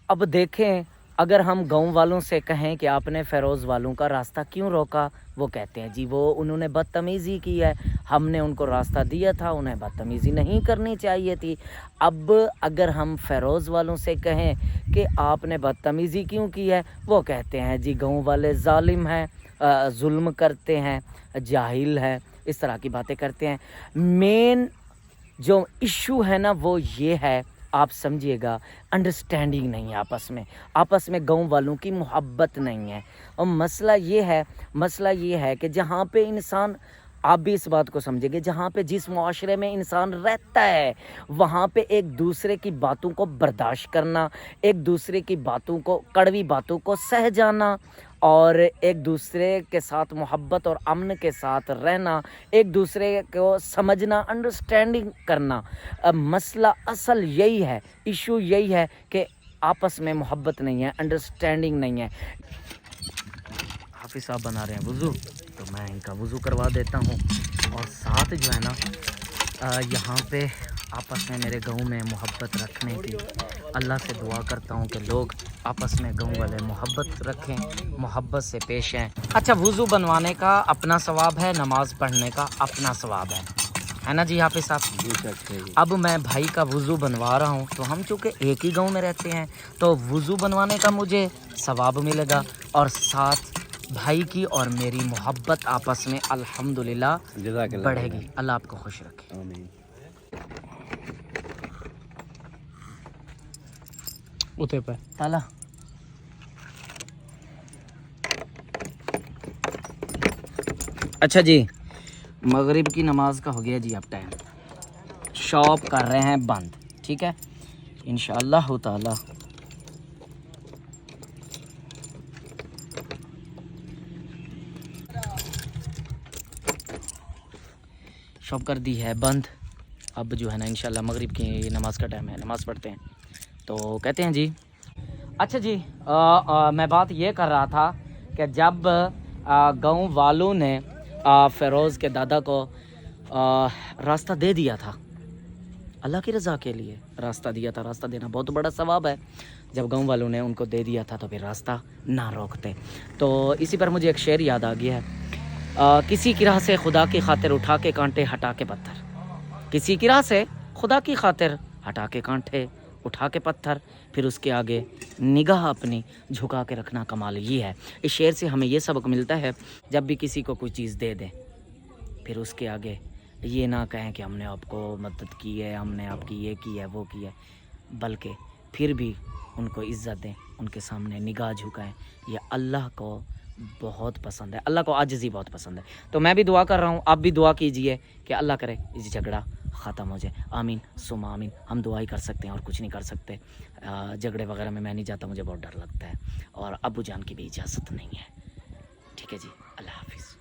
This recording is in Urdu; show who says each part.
Speaker 1: اب دیکھیں اگر ہم گاؤں والوں سے کہیں کہ آپ نے فیروز والوں کا راستہ کیوں روکا، وہ کہتے ہیں جی وہ انہوں نے بدتمیزی کی ہے، ہم نے ان کو راستہ دیا تھا، انہیں بدتمیزی نہیں کرنی چاہیے تھی۔ اب اگر ہم فیروز والوں سے کہیں کہ آپ نے بدتمیزی کیوں کی ہے، وہ کہتے ہیں جی گاؤں والے ظالم ہیں، ظلم کرتے ہیں، جاہل ہیں، اس طرح کی باتیں کرتے ہیں۔ مین جو ایشو ہے نا وہ یہ ہے، آپ سمجھیے گا، انڈرسٹینڈنگ نہیں ہے آپس میں گاؤں والوں کی محبت نہیں ہے۔ اور مسئلہ یہ ہے کہ جہاں پہ انسان، آپ بھی اس بات کو سمجھیں گے، جہاں پہ جس معاشرے میں انسان رہتا ہے وہاں پہ ایک دوسرے کی باتوں کو برداشت کرنا، ایک دوسرے کی باتوں کو، کڑوی باتوں کو سہ جانا، اور ایک دوسرے کے ساتھ محبت اور امن کے ساتھ رہنا، ایک دوسرے کو سمجھنا، انڈرسٹینڈنگ کرنا۔ مسئلہ اصل یہی ہے، ایشو یہی ہے کہ آپس میں محبت نہیں ہے، انڈرسٹینڈنگ نہیں ہے۔ حافظ صاحب بنا رہے ہیں وضو، تو میں ان کا وضو کروا دیتا ہوں، اور ساتھ جو ہے نا یہاں پہ آپس میں میرے گاؤں میں محبت رکھنے کی اللہ سے دعا کرتا ہوں کہ لوگ آپس میں گاؤں والے محبت رکھیں، محبت سے پیش آئیں۔ اچھا، وضو بنوانے کا اپنا ثواب ہے، نماز پڑھنے کا اپنا ثواب ہے نا جی حافظ صاحب؟ اب میں بھائی کا وضو بنوا رہا ہوں، تو ہم چونکہ ایک ہی گاؤں میں رہتے ہیں تو وضو بنوانے کا مجھے ثواب ملے گا، اور ساتھ بھائی کی اور میری محبت آپس میں الحمدللہ بڑھے گی۔ اللہ آپ کو خوش رکھے۔ اتے پہ تالا اچھا جی، مغرب کی نماز کا ہو گیا جی اب ٹائم، شاپ کر رہے ہیں بند، ٹھیک ہے انشاءاللہ تعالی۔ شاپ کر دی ہے بند، اب جو ہے نا انشاءاللہ مغرب کی نماز کا ٹائم ہے، نماز پڑھتے ہیں تو کہتے ہیں جی۔ اچھا جی، میں بات یہ کر رہا تھا کہ جب گاؤں والوں نے فیروز کے دادا کو راستہ دے دیا تھا، اللہ کی رضا کے لیے راستہ دیا تھا، راستہ دینا بہت بڑا ثواب ہے، جب گاؤں والوں نے ان کو دے دیا تھا تو پھر راستہ نہ روکتے۔ تو اسی پر مجھے ایک شعر یاد آ گیا ہے، کسی کی راہ سے خدا کی خاطر اٹھا کے کانٹے ہٹا کے پتھر، کسی کی راہ سے خدا کی خاطر ہٹا کے کانٹے اٹھا کے پتھر، پھر اس کے آگے نگاہ اپنی جھکا کے رکھنا کمال یہ ہے۔ اس شعر سے ہمیں یہ سبق ملتا ہے، جب بھی کسی کو کوئی چیز دے دیں پھر اس کے آگے یہ نہ کہیں کہ ہم نے آپ کو مدد کی ہے، ہم نے آپ کی یہ کی ہے وہ کی ہے، بلکہ پھر بھی ان کو عزت دیں، ان کے سامنے نگاہ جھکائیں۔ یہ اللہ کو بہت پسند ہے، اللہ کو عاجزی بہت پسند ہے۔ تو میں بھی دعا کر رہا ہوں، آپ بھی دعا کیجئے کہ اللہ کرے یہ جھگڑا ختم ہو جائے، آمین ثم آمین۔ ہم دعا ہی کر سکتے ہیں اور کچھ نہیں کر سکتے، جھگڑے وغیرہ میں نہیں جاتا، مجھے بہت ڈر لگتا ہے، اور ابو جان کی بھی اجازت نہیں ہے۔ ٹھیک ہے جی، اللہ حافظ۔